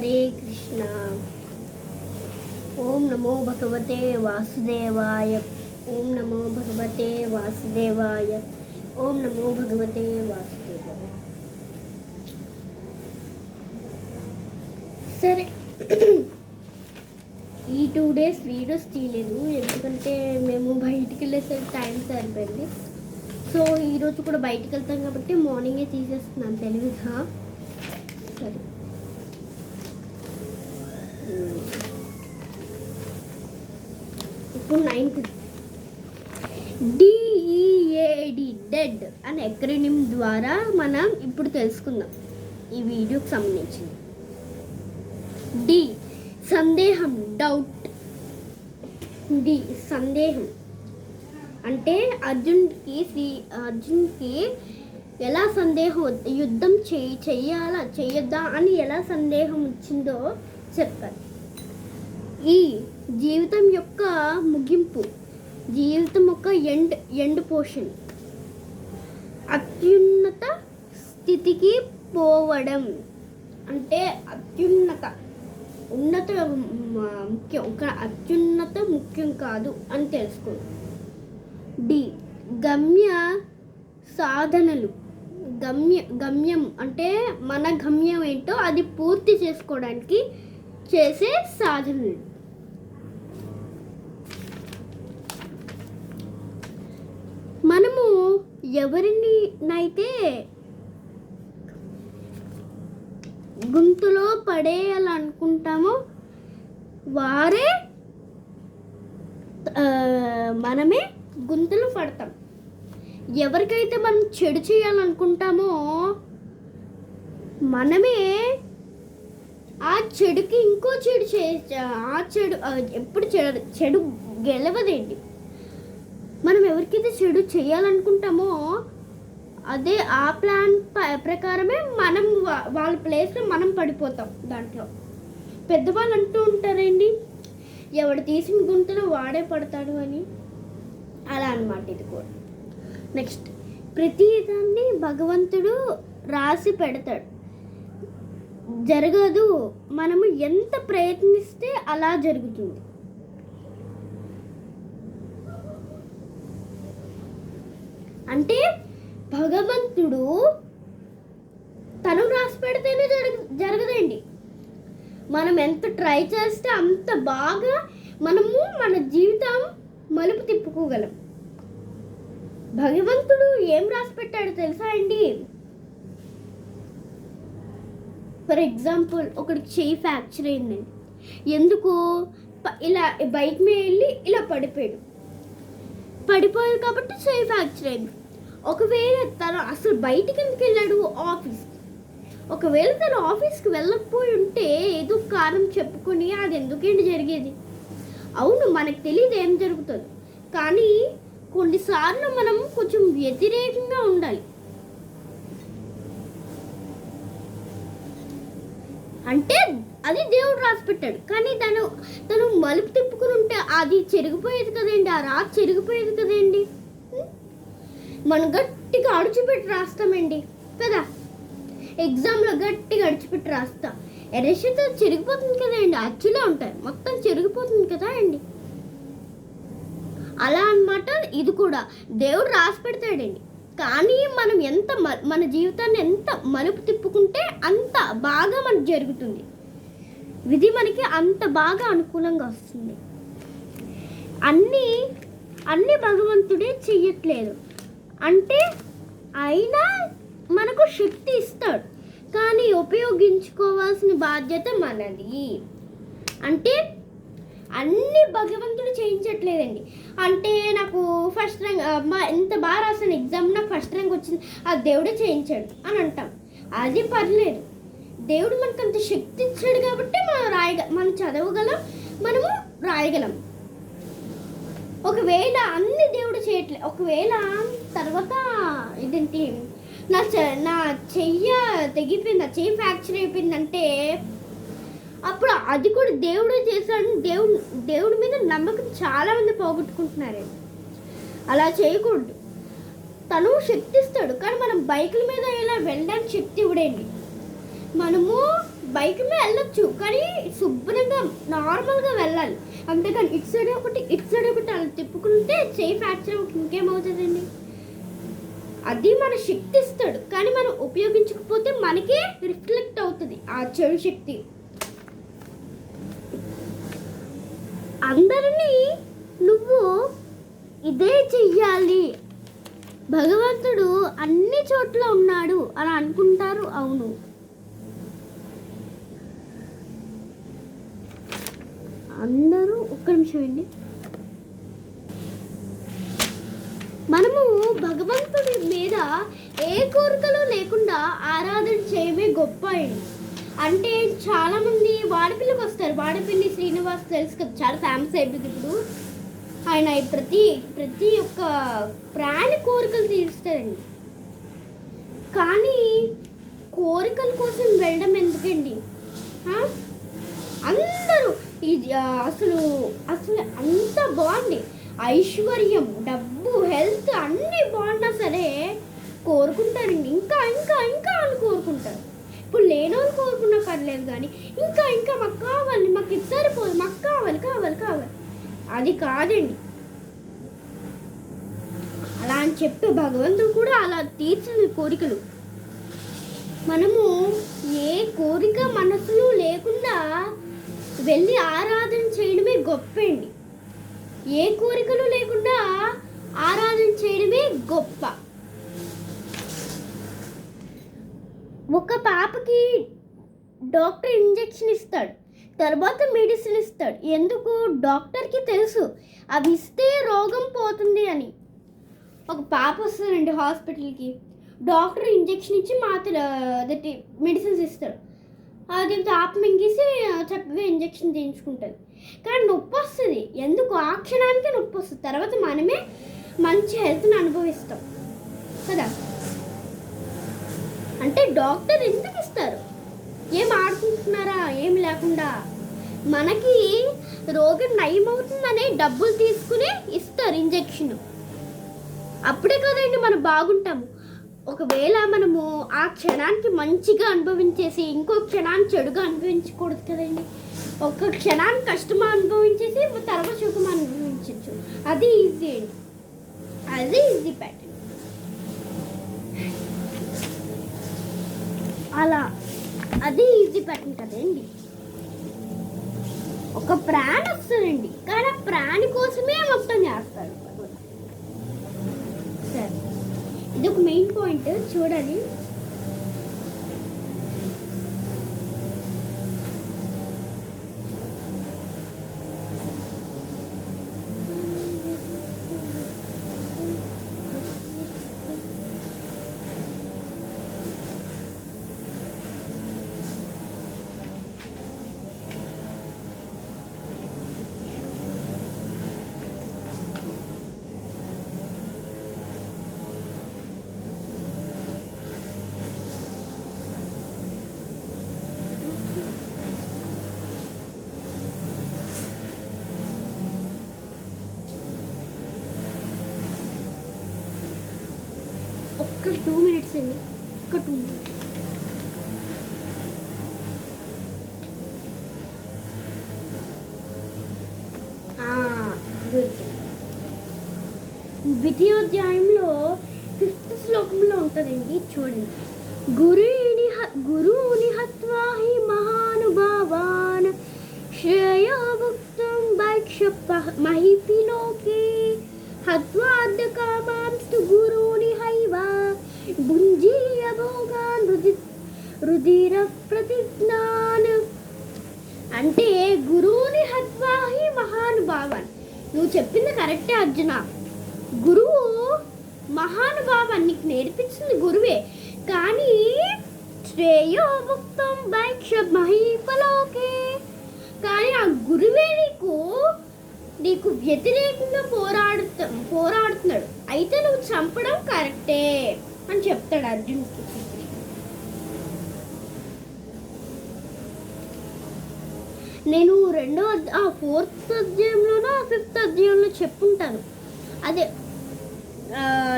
హరే కృష్ణ. ఓం నమో భగవతే వాసుదేవాయ. ఓం నమో భగవతే వాసుదేవాయ. ఓం నమో భగవతే వాసుదేవాయ. సరే, ఈ 2 days వీడియోస్ తీయలేదు ఎందుకంటే మేము బయటికి వెళ్ళేసరికి టైం సరిపోయింది. సో ఈరోజు కూడా బయటికి వెళ్తాం కాబట్టి మార్నింగే తీసేస్తున్నాను తెలివిగా. సరే, ఇప్పుడు 9th DEAD డెడ్ అనే ఎక్రోనిమ్ ద్వారా మనం ఇప్పుడు తెలుసుకుందాం ఈ వీడియోకి సంబంధించింది. డి సందేహం, డౌట్. డి సందేహం అంటే అర్జున్కి ఎలా సందేహం, యుద్ధం చెయ్యాలా చెయ్యొద్దా అని ఎలా సందేహం వచ్చిందో చెప్పారు. ఈ జీవితం యొక్క ముగింపు, జీవితం యొక్క ఎండ్ పోర్షన్, అత్యున్నత స్థితికి పోవడం అంటే ఉన్నత ముఖ్యం, ఇక్కడ అత్యున్నత ముఖ్యం కాదు అని తెలుసుకోండి. డి గమ్య సాధనలు, గమ్యం అంటే మన గమ్యం ఏంటో అది పూర్తి చేసుకోవడానికి చేసే సాధనలు. మనము ఎవరినైతే గుంతలో పడేయాలనుకుంటామో వారే మనమే గుంతలో పడతాం. ఎవరికైతే మనం చెడు చేయాలనుకుంటామో మనమే ఆ చెడుకి ఇంకో చెడు ఆ చెడు ఎప్పుడు చెడు గెలవదేంటి. మనం ఎవరికైతే చెడు చేయాలనుకుంటామో అదే ఆ ప్లాన్ ప్రకారమే మనం వాళ్ళ ప్లేస్లో మనం పడిపోతాం. దాంట్లో పెద్దవాళ్ళు అంటూ ఉంటారండి, ఎవడు తీసిన గుంతలో వాడే పడతాడు అని. అలా అన్నమాట ఇది కూడా. నెక్స్ట్, ప్రతిదాన్ని భగవంతుడు రాసి పెడతాడు, జరగదు. మనము ఎంత ప్రయత్నిస్తే అలా జరుగుతుంది. అంటే భగవంతుడు తను రాసి పెడితేనే జరగదండి. మనం ఎంత ట్రై చేస్తే అంత బాగా మనము మన జీవితం మలుపు తిప్పుకోగలం. భగవంతుడు ఏం రాసి పెట్టాడు తెలుసా అండి? ఫర్ ఎగ్జాంపుల్, ఒకటి చెయ్యి ఫ్రాక్చర్ అయిందండి. ఎందుకు? ఇలా బైక్ మీద వెళ్ళి ఇలా పడిపోయాడు కాబట్టి చెయ్యి ఫ్రాక్చర్ అయింది. ఒకవేళ తను అసలు బయటికి ఎందుకు వెళ్ళాడు? ఆఫీస్కి. ఒకవేళ తను ఆఫీస్కి వెళ్ళకపోయి ఉంటే ఏదో కారణం చెప్పుకొని అది ఎందుకేంటి జరిగేది? అవును, మనకు తెలియదు ఏం జరుగుతుంది, కానీ కొన్నిసార్లు మనం కొంచెం వ్యతిరేకంగా ఉండాలి. అంటే అది దేవుడు రాసి పెట్టాడు, కానీ తను మలుపు తిప్పుకుని ఉంటే అది చెరిగిపోయేది కదండి, ఆ రాతి చెరిగిపోయేది కదండి. మనం గట్టిగా అడిచిపెట్టి రాస్తామండి కదా, ఎగ్జామ్లో గట్టిగా అడిచిపెట్టి రాస్తాం. ఎరేషన్తో చెరిగిపోతుంది కదండి, అచ్చులో ఉంటాయి, మొత్తం చెరిగిపోతుంది కదా అండి. అలా అన్నమాట ఇది కూడా దేవుడు రాసి పెడతాడండి. కానీ మనం మన జీవితాన్ని ఎంత మలుపు తిప్పుకుంటే అంత బాగా మనకు జరుగుతుంది. విధి మనకి అంత బాగా అనుకూలంగా వస్తుంది. అన్ని భగవంతుడే చెయ్యట్లేదు అంటే, అయినా మనకు శక్తి ఇస్తాడు, కానీ ఉపయోగించుకోవాల్సిన బాధ్యత మనది. అంటే అన్ని భగవంతుడు చేయించట్లేదండి. అంటే నాకు ఫస్ట్ ర్యాంక్ ఎంత బాగా రాసాను ఎగ్జామ్, నాకు ఫస్ట్ ర్యాంక్ వచ్చింది, అది దేవుడే చేయించాడు అని అంటాం. అది పర్లేదు, దేవుడు మనకు అంత శక్తి ఇచ్చాడు కాబట్టి మనం చదవగలం, మనము రాయగలం. ఒకవేళ అన్ని దేవుడు చేయట్లేదు, ఒకవేళ తర్వాత ఇదేంటి నా చెయ్యి తెగిపోయింది, నా చెయ్యి ఫ్రాక్చర్ అయిపోయిందంటే అప్పుడు అది కూడా దేవుడే చేశాడని దేవుడి మీద నమ్మకం చాలామంది పోగొట్టుకుంటున్నారు. అలా చేయకూడదు. తను శక్తి ఇస్తాడు, కానీ మనం బైకుల మీద ఇలా వెళ్ళడానికి శక్తి ఇవ్వడండి. మనము బైక్ మీద వెళ్ళొచ్చు, కానీ శుభ్రంగా నార్మల్గా వెళ్ళాలి. అంతేకాని ఇటు సైడ్ ఒకటి అలా తిప్పుకుంటే చేయి ఫ్రాక్చర్ ఇంకేమవుతుందండి. అది మన శక్తి ఇస్తాడు, కానీ మనం ఉపయోగించకపోతే మనకే రిఫ్లెక్ట్ అవుతుంది ఆ చెడు శక్తి. అందరినీ నువ్వు ఇదే చెయ్యాలి, భగవంతుడు అన్ని చోట్ల ఉన్నాడు అని అనుకుంటారు. అవును, అందరూ ఒక్క నిమిషం అండి. మనము భగవంతుడి మీద ఏ కోరికలు లేకుండా ఆరాధన చేయమే గొప్ప అండి. అంటే చాలామంది వాడపిల్లికి వస్తారు. వాడపిల్లి శ్రీనివాస్ తెలుసు కదా, చాలా ఫేమస్ అయిపోయింది ఇప్పుడు. ఆయన ప్రతి ఒక్క ప్రాణి కోరికలు తీరుస్తారండి. కానీ కోరికల కోసం వెళ్ళడం ఎందుకండి? అందరూ అసలు అంత బాగుంది, ఐశ్వర్యం, డబ్బు, హెల్త్ అన్నీ బాగున్నా సరే కోరుకుంటారండి. ఇంకా ఇంకా ఇంకా అని కోరుకుంటారు. ఇప్పుడు లేని వాళ్ళు కోరుకున్నా పర్లేదు, కానీ ఇంకా ఇంకా మాకు కావాలి, మాకు ఇది సరిపోదు, మాకు కావాలి కావాలి కావాలి. అది కాదండి. అలా అని చెప్పి భగవంతుడు కూడా అలా తీర్చిన కోరికలు. మనము ఏ కోరిక మనసులో లేకుండా వెళ్ళి ఆరాధన చేయడమే గొప్ప అండి. ఏ కోరికలు లేకుండా ఆరాధన చేయడమే గొప్ప. ఒక పాపకి డాక్టర్ ఇంజెక్షన్ ఇస్తాడు, తర్వాత మెడిసిన్ ఇస్తాడు. ఎందుకు? డాక్టర్కి తెలుసు అవి ఇస్తే రోగం పోతుంది అని. ఒక పాప వస్తుందండి హాస్పిటల్కి, డాక్టర్ ఇంజెక్షన్ ఇచ్చి అదే మెడిసిన్స్ ఇస్తాడు. అది తాప మింగేసి చక్కగా ఇంజెక్షన్ చేయించుకుంటుంది. కానీ నొప్పి వస్తుంది. ఎందుకు? ఆ క్షణానికి నొప్పి వస్తుంది, తర్వాత మనమే మంచి హెల్త్ని అనుభవిస్తాం కదా. అంటే డాక్టర్ ఎందుకు ఇస్తారు? ఏం ఆడుకుంటున్నారా? ఏం లేకుండా మనకి రోగం నయమవుతుందనే డబ్బులు తీసుకుని ఇస్తారు ఇంజెక్షన్. అప్పుడే కదండి మనం బాగుంటాము. ఒకవేళ మనము ఆ క్షణానికి మంచిగా అనుభవించేసి ఇంకో క్షణాన్ని చెడుగా అనుభవించకూడదు కదండి. ఒక క్షణాన్ని కష్టం అనుభవించేసి తర్వాత సుఖం అనుభవించవచ్చు. అది ఈజీ అండి, అది ఈజీ ప్యాటర్న్. అలా అది ఈజీ ప్యాటర్న్ కదండి. ఒక ప్రాణి వస్తుందండి, కానీ ఆ ప్రాణి కోసమే మొత్తం చేస్తారు. సరే, ఇది ఒక మెయిన్ పాయింట్ చూడండి. ఒక్క 2 minutes అండి, ఒక్క 2 minutes. ద్వితీయోధ్యాయంలో 5th శ్లోకంలో ఉంటుందండి, చూడండి. గురుని హత్వా హి మహానుభావాన్ శ్రేయోభుక్తం భైక్ష మహిపి లోకే హత్వాద్య కామాంస్తు గురుని హైవ భుంజీయ భోగాన్ రుధిర ప్రతిజ్ఞాన్. అంటే గురువుని హత్వాహి మహానుభావాన్. నువ్వు చెప్పింది కరెక్టే అర్జున. గురువు మహానుభావాన్ని నీకు నేర్పించింది గురువే, కానీ శ్రేయోభుక్తం భైక్ష మహీపలోకే. కానీ ఆ గురువే నీకు వ్యతిరేకంగా పోరాడుతున్నాడు. అయితే నువ్వు చంపడం కరెక్టే అని చెప్తాడు అర్జునుడికి. నేను 4th అధ్యాయంలోనో 5th అధ్యాయంలో చెప్పుంటాను. అదే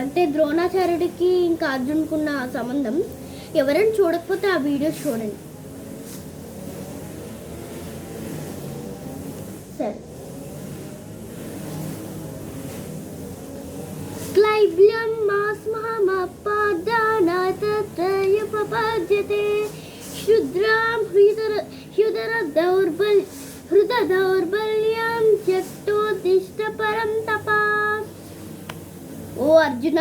అంటే ద్రోణాచార్యుడికి ఇంకా అర్జునుకున్న సంబంధం. ఎవరైనా చూడకపోతే ఆ వీడియోస్ చూడండి. ఉపపద్యతే శుద్రాం హృద దౌర్బల్యం త్యక్తోత్తిష్ట పరం తపా. ఓ అర్జున,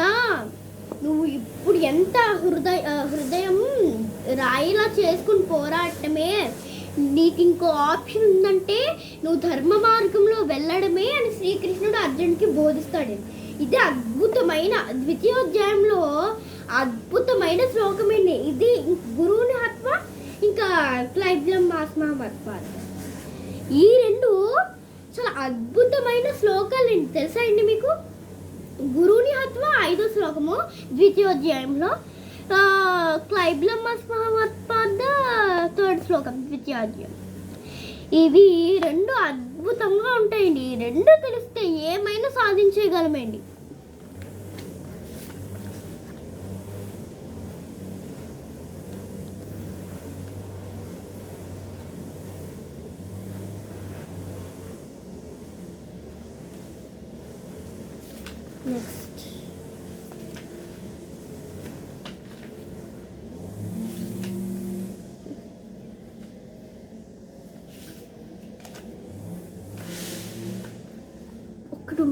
నువ్వు ఇప్పుడు ఎంత హృదయం రాయిలా చేసుకుని పోరాటమే, నీకు ఇంకో ఆప్షన్ ఉందంటే నువ్వు ధర్మ మార్గంలో వెళ్ళడమే అని శ్రీకృష్ణుడు అర్జునుడికి బోధిస్తాడు. ఇది అద్భుతమైన ద్వితీయోధ్యాయంలో అద్భుతమైన శ్లోకమేండి ఇది. గురువుని హత్వ, ఇంకా క్లైబ్లం మాస్మహత్వ, ఈ రెండు చాలా అద్భుతమైన శ్లోకాలు తెలుసా అండి మీకు? గురువుని హత్వ 5వ శ్లోకము ద్వితీయోధ్యాయంలో, క్లైబ్లం మాస్మహత్పాద 3rd శ్లోకం ద్వితీయోధ్యాయం. ఇవి రెండు అద్భుతంగా ఉంటాయండి. ఈ రెండు తెలిస్తే ఏమైనా సాధించగలమండి.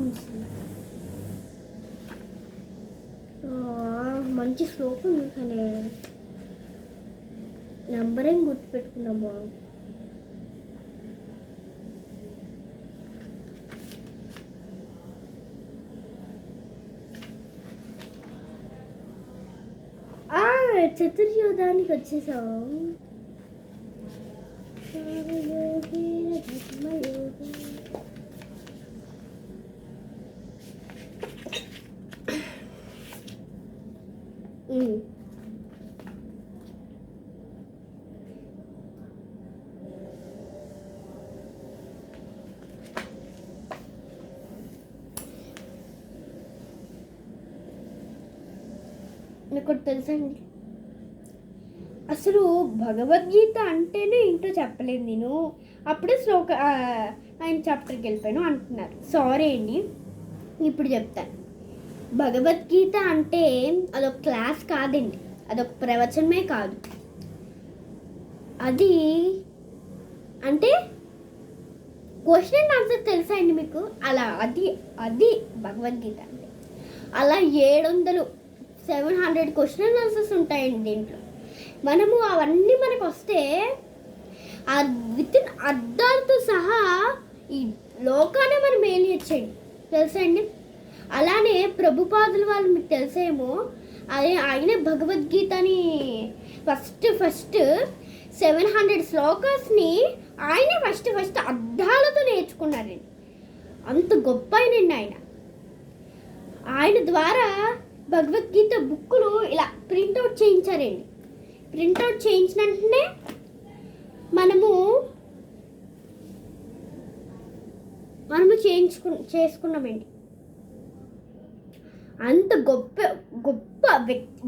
నెక్స్ట్ మంచి శ్లోకం కానీ నెంబర్ ఏం గుర్తుపెట్టుకున్నామా? చతుర్యోధానికి వచ్చేసాం. నాకు తెలుసండి, అసలు భగవద్గీత అంటేనే ఏంటో చెప్పలేదు నేను. అప్పుడే ఆయన చాప్టర్కి వెళ్ళిపోయాను అంటున్నారు. సారీ అండి, ఇప్పుడు చెప్తాను. భగవద్గీత అంటే అదొక క్లాస్ కాదండి, అదొక ప్రవచనమే కాదు. అది అంటే క్వశ్చన్ అండ్ ఆన్సర్ తెలుసా అండి మీకు? అలా అది భగవద్గీత అంటే. అలా 700 క్వశ్చన్ అండ్ ఆన్సర్స్ ఉంటాయండి దీంట్లో. మనము అవన్నీ మనకు వస్తే వితిన్ అర్థాలతో సహా ఈ లోకాన్ని మనం మేలియచ్చండి, తెలుసా అండి? అలానే ప్రభుపాదుల వాళ్ళు మీకు తెలిసేమో, అదే ఆయనే భగవద్గీతని ఫస్ట్ 700 శ్లోకాస్ని ఆయనే ఫస్ట్ అర్థాలతో నేర్చుకున్నారండి. అంత గొప్ప ఆయన. ఆయన ద్వారా భగవద్గీత బుక్కులు ఇలా ప్రింట్అవుట్ చేయించారండి. ప్రింట్అవుట్ చేయించిన వెంటనే మనము చేసుకున్నామండి. అంత గొప్ప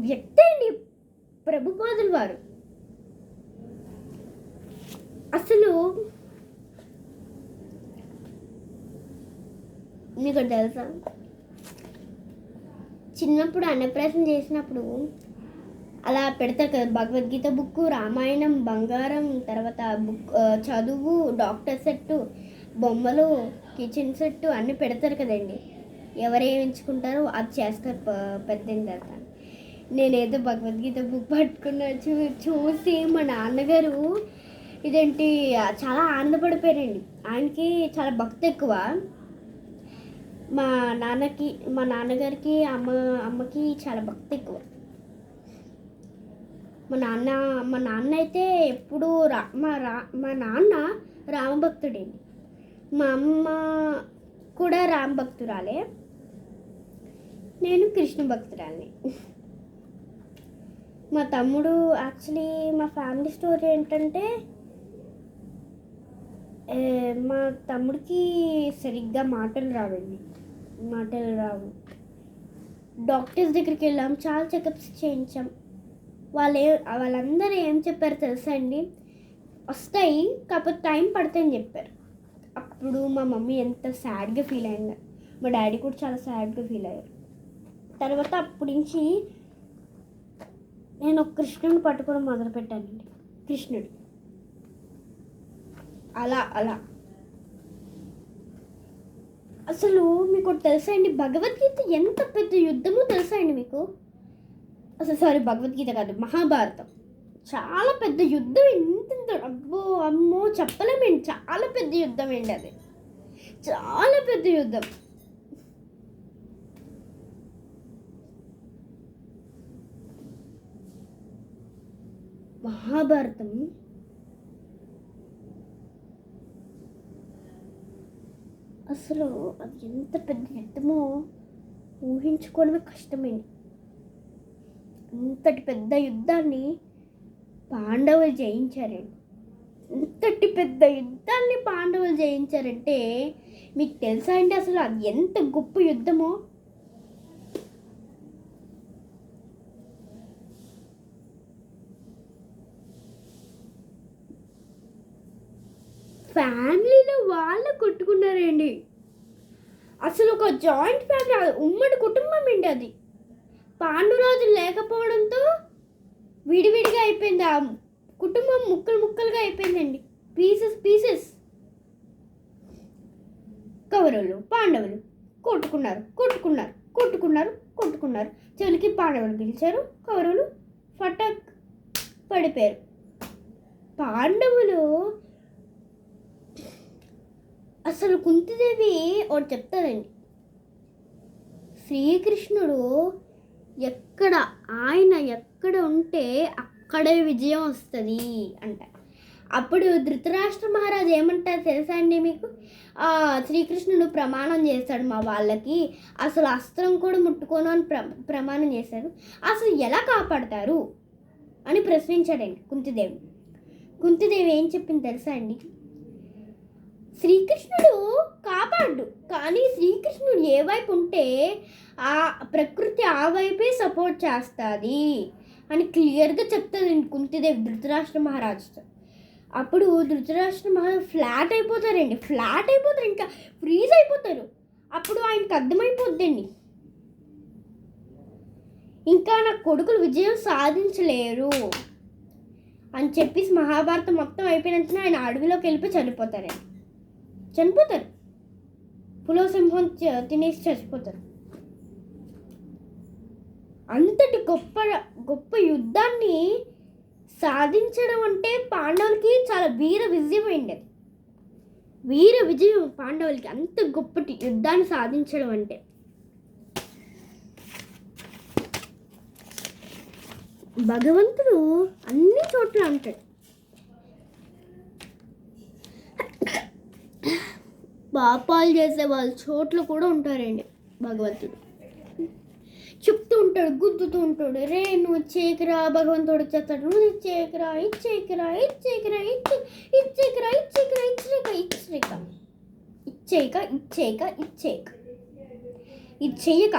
వ్యక్తి అండి ప్రభుపాదుల వారు. అసలు మీకు తెలుసా, చిన్నప్పుడు అన్నప్రాసం చేసినప్పుడు అలా పెడతారు కదా భగవద్గీత బుక్, రామాయణం, బంగారం, తర్వాత బుక్ చదువు, డాక్టర్ సెట్టు, బొమ్మలు, కిచెన్ సెట్టు అన్నీ పెడతారు కదండి. ఎవరేం ఎంచుకుంటారో అది చేస్తారు పెద్ద తర్వాత. నేనేదో భగవద్గీత బుక్ పట్టుకున్న చూసి మా నాన్నగారు ఇదేంటి చాలా ఆనందపడిపోయారండి. ఆయనకి చాలా భక్తి ఎక్కువ. మా నాన్నగారికి అమ్మకి చాలా భక్తి ఎక్కువ. మా నాన్న అయితే ఎప్పుడు మా నాన్న రామభక్తుడండి. మా అమ్మ కూడా రామభక్తురాలే, నేను కృష్ణ భక్తురాలిని. మా తమ్ముడు యాక్చువల్లీ మా ఫ్యామిలీ స్టోరీ ఏంటంటే, మా తమ్ముడికి సరిగ్గా మాటలు రావు. డాక్టర్స్ దగ్గరికి వెళ్ళాం, చాలా చెకప్స్ చేయించాం. వాళ్ళందరూ ఏం చెప్పారు తెలుసా అండి? వస్తాయి, కాకపోతే టైం పడుతుందని చెప్పారు. అప్పుడు మా మమ్మీ ఎంత సాడ్గా ఫీల్ అయింది, మా డాడీ కూడా చాలా సాడ్గా ఫీల్ అయ్యారు. తర్వాత అప్పటి నుంచి నేను ఒక కృష్ణుడిని పట్టుకోవడం మొదలుపెట్టానండి. కృష్ణుడు అలా అలా అసలు మీకు తెలుసా అండి, భగవద్గీత ఎంత పెద్ద యుద్ధమో తెలుసా అండి మీకు? అసలు సారీ, భగవద్గీత కాదు, మహాభారతం చాలా పెద్ద యుద్ధం. ఎంత అబ్బో అమ్మో చెప్పలేమండి, చాలా పెద్ద యుద్ధం అండి అది, చాలా పెద్ద యుద్ధం. మహాభారతం అసలు అది ఎంత పెద్ద యుద్ధమో ఊహించుకోవడమే కష్టమైంది. అంతటి పెద్ద యుద్ధాన్ని పాండవులు జయించారండి. ఇంతటి పెద్ద యుద్ధాన్ని పాండవులు జయించారంటే మీకు తెలుసా అండి అసలు అది ఎంత గొప్ప యుద్ధమో? ఫ్యామిలీలో వాళ్ళు కొట్టుకున్నారండి. అసలు ఒక జాయింట్ ఫ్యామిలీ, ఉమ్మడి కుటుంబం అండి అది. పాండురాజు లేకపోవడంతో విడివిడిగా అయిపోయింది ఆ కుటుంబం, ముక్కలు ముక్కలుగా అయిపోయిందండి, పీసెస్ పీసెస్. కౌరవులు పాండవులు కొట్టుకున్నారు కొట్టుకున్నారు కొట్టుకున్నారు కొట్టుకున్నారు. చివరికి పాండవులు గెలిచారు, కౌరవులు ఫటక్ పడిపోయారు. పాండవులు అసలు కుంతిదేవి ఒకటి చెప్తారండి, శ్రీకృష్ణుడు ఆయన ఎక్కడ ఉంటే అక్కడే విజయం వస్తుంది అంట. అప్పుడు ధృతరాష్ట్ర మహారాజు ఏమంటారు తెలుసా అండి మీకు? శ్రీకృష్ణుడు ప్రమాణం చేస్తాడు మా వాళ్ళకి, అసలు అస్త్రం కూడా ముట్టుకోను అని ప్రమాణం చేశారు, అసలు ఎలా కాపాడతారు అని ప్రశ్నించాడండి కుంతిదేవి. కుంతిదేవి ఏం చెప్పింది తెలుసా అండి? శ్రీకృష్ణుడు కాపాడు, కానీ శ్రీకృష్ణుడు ఏ వైపు ఉంటే ఆ ప్రకృతి ఆ వైపే సపోర్ట్ చేస్తుంది అని క్లియర్గా చెప్తుంది కుంతిదేవి ధృతరాష్ట్ర మహారాజుతో. అప్పుడు ధృతరాష్ట్ర మహారాజు ఫ్లాట్ అయిపోతారు, ఇంకా ఫ్రీజ్ అయిపోతారు. అప్పుడు ఆయనకు అర్థమైపోద్దండి, ఇంకా నా కొడుకులు విజయం సాధించలేరు అని చెప్పేసి మహాభారతం మొత్తం అయిపోయినంత ఆయన అడవిలోకి వెళ్ళిపోయి చనిపోతారు. పులోసింహం తినేసి చచ్చిపోతారు. అంతటి గొప్ప గొప్ప యుద్ధాన్ని సాధించడం అంటే పాండవులకి చాలా వీర విజయం అయింది. వీర విజయం పాండవులకి, అంత గొప్పటి యుద్ధాన్ని సాధించడం అంటే. భగవంతుడు అన్ని చోట్ల ఉంటాడు. పాపాలు చేసే వాళ్ళ చోట్ల కూడా ఉంటారండి భగవంతుడు. చెప్తూ ఉంటాడు, గుద్దుతూ ఉంటాడు, రే నువ్వు ఇచ్చేకరా, భగవంతుడు చేస్తాడు, నువ్వు ఇచ్చేకరా ఇచ్చేకరా ఇచ్చేకరా ఇచ్చేకరా ఇచ్చేకరా ఇచ్చేక ఇచ్చేక ఇచ్చేక ఇచ్చేక ఇచ్చేక ఇది చెయ్యక,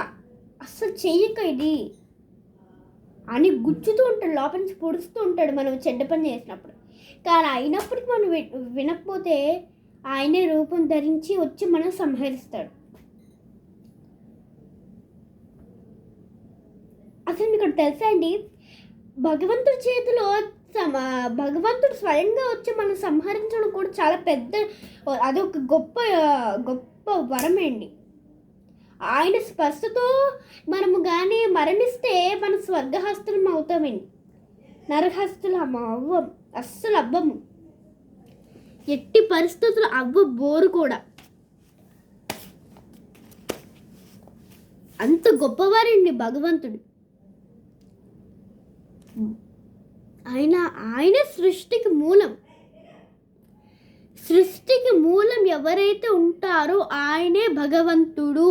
అస్సలు చెయ్యక ఇది అని గుచ్చుతూ ఉంటాడు, లోపల నుంచి పొడుస్తూ ఉంటాడు మనం చెడ్డ పని చేసినప్పుడు. కానీ అయినప్పటికీ మనం వినకపోతే ఆయనే రూపం ధరించి వచ్చి మనం సంహరిస్తాడు. అసలు మీకు తెలుసా అండి, భగవంతుడి చేతిలో భగవంతుడు స్వయంగా వచ్చి మనం సంహరించడం కూడా చాలా పెద్ద, అదొక గొప్ప గొప్ప వరమే అండి. ఆయన స్పర్శతో మనము కానీ మరణిస్తే మన స్వర్గహస్తులం అవుతామండి, నరహస్తులు అవ్వం, అస్సలు అవ్వము, ఎట్టి పరిస్థితులు బోరు కూడా. అంత గొప్పవారండి భగవంతుడు. ఆయన సృష్టికి మూలం ఎవరైతే ఉంటారో ఆయనే భగవంతుడు.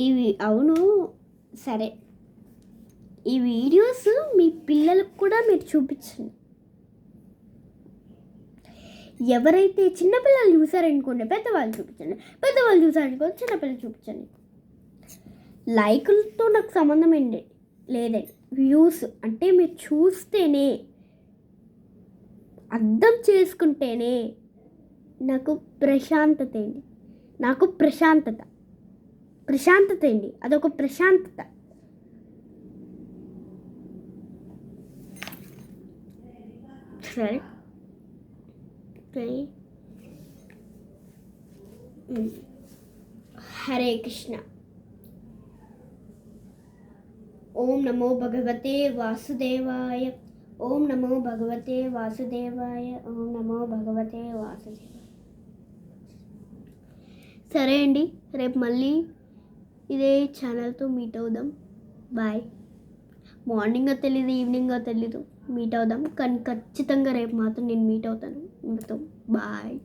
ఇవి అవును సరే, ఈ వీడియోస్ మీ పిల్లలకు కూడా మీరు చూపించండి. ఎవరైతే చిన్నపిల్లలు చూసారనుకోండి పెద్దవాళ్ళు చూపించండి, పెద్దవాళ్ళు చూసారనుకోండి చిన్నపిల్లలు చూపించండి. లైకులతో నాకు సంబంధం ఏంటి లేదండి, వ్యూస్ అంటే మీరు చూస్తేనే అర్థం చేసుకుంటేనే నాకు ప్రశాంతత అండి. నాకు ప్రశాంతత అండి, అదొక ప్రశాంతత. సరే హరే కృష్ణ. ఓం నమో భగవతే వాసుదేవాయ. ఓం నమో భగవతే వాసుదేవాయ. ఓం నమో భగవతే వాసుదేవాయ. సరే అండి, రేపు మళ్ళీ ఇదే ఛానల్తో మీట్ అవుదాం. బాయ్. మార్నింగో తెలీదు, ఈవినింగో తెలీదు, మీట్ అవుదాం. కానీ ఖచ్చితంగా రేపు మాత్రం నేను మీట్ అవుతాను మీతో. బాయ్.